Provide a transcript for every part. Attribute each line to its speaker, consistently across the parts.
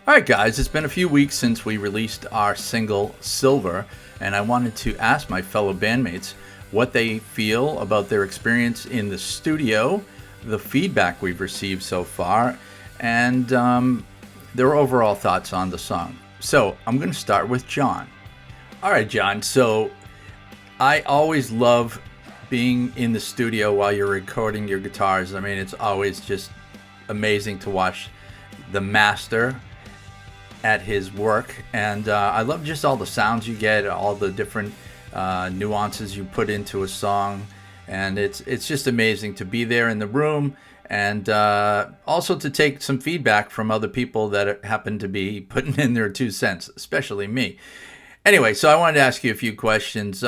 Speaker 1: All right, guys, it's been a few weeks since we released our single Silver, and I wanted to ask my fellow bandmates what they feel about their experience in the studio, the feedback we've received so far, and their overall thoughts on the song. So I'm going to start with John. All right, John, so I always love being in the studio while you're recording your guitars. I mean, it's always just amazing to watch the master at his work, and I love just all the sounds you get, all the different nuances you put into a song, and it's just amazing to be there in the room, and also to take some feedback from other people that happen to be putting in their 2 cents, especially me. Anyway, so I wanted to ask you a few questions.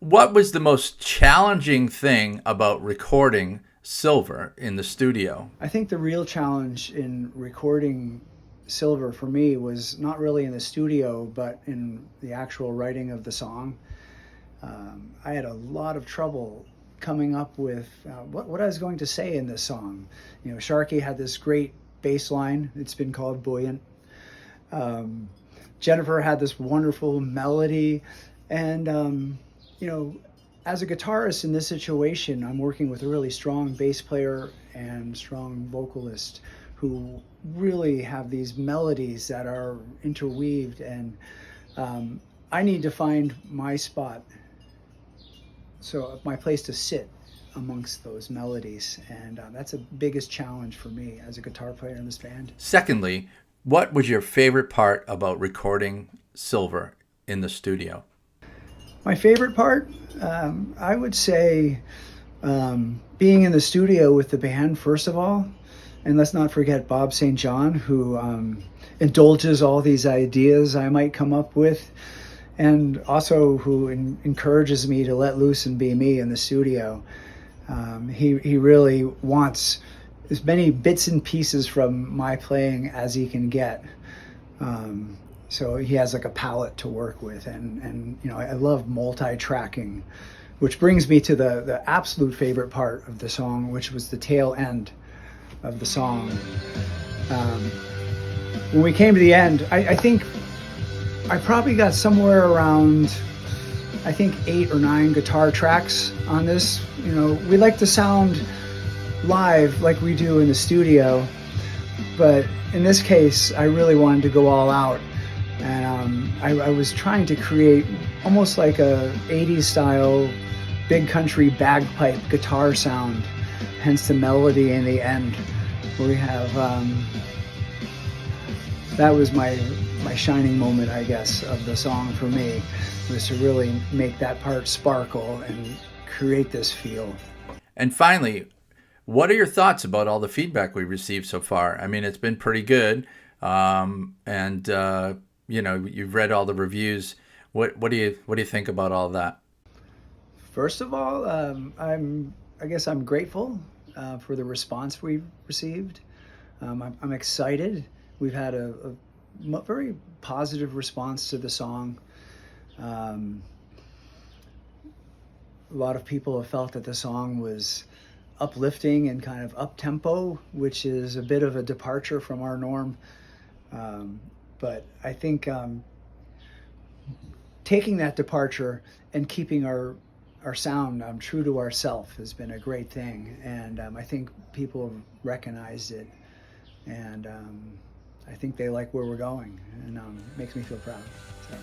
Speaker 1: What was the most challenging thing about recording Silver in the studio?
Speaker 2: I think the real challenge in recording Silver for me was not really in the studio, but in the actual writing of the song. I had a lot of trouble coming up with what I was going to say in this song. You know, Sharky had this great bass line. It's been called Buoyant. Jennifer had this wonderful melody. And, as a guitarist in this situation, I'm working with a really strong bass player and strong vocalist who really have these melodies that are interweaved, and I need to find my spot, so my place to sit amongst those melodies, and that's the biggest challenge for me as a guitar player in this band.
Speaker 1: Secondly, what was your favorite part about recording Silver in the studio?
Speaker 2: My favorite part, I would say, being in the studio with the band, first of all. And let's not forget Bob St. John, who indulges all these ideas I might come up with, and also who encourages me to let loose and be me in the studio. He really wants as many bits and pieces from my playing as he can get. So he has like a palette to work with, and I love multi-tracking, which brings me to the absolute favorite part of the song, which was the tail end of the song. When we came to the end, I think I probably got somewhere around, 8 or 9 guitar tracks on this. We like to sound live like we do in the studio, but in this case, I really wanted to go all out. And I was trying to create almost like a 80s style big country bagpipe guitar sound, hence the melody in the end. We have that was my shining moment, I guess, of the song for me, was to really make that part sparkle and create this feel.
Speaker 1: And finally, what are your thoughts about all the feedback we received so far? I mean, it's been pretty good, and you've read all the reviews. What do you think about all that?
Speaker 2: First of all, I guess I'm grateful for the response we've received. I'm excited. We've had a very positive response to the song. A lot of people have felt that the song was uplifting and kind of up-tempo, which is a bit of a departure from our norm. But I think taking that departure and keeping our sound true to ourselves has been a great thing, and I think people have recognized it, and I think they like where we're going, and makes me feel proud. So.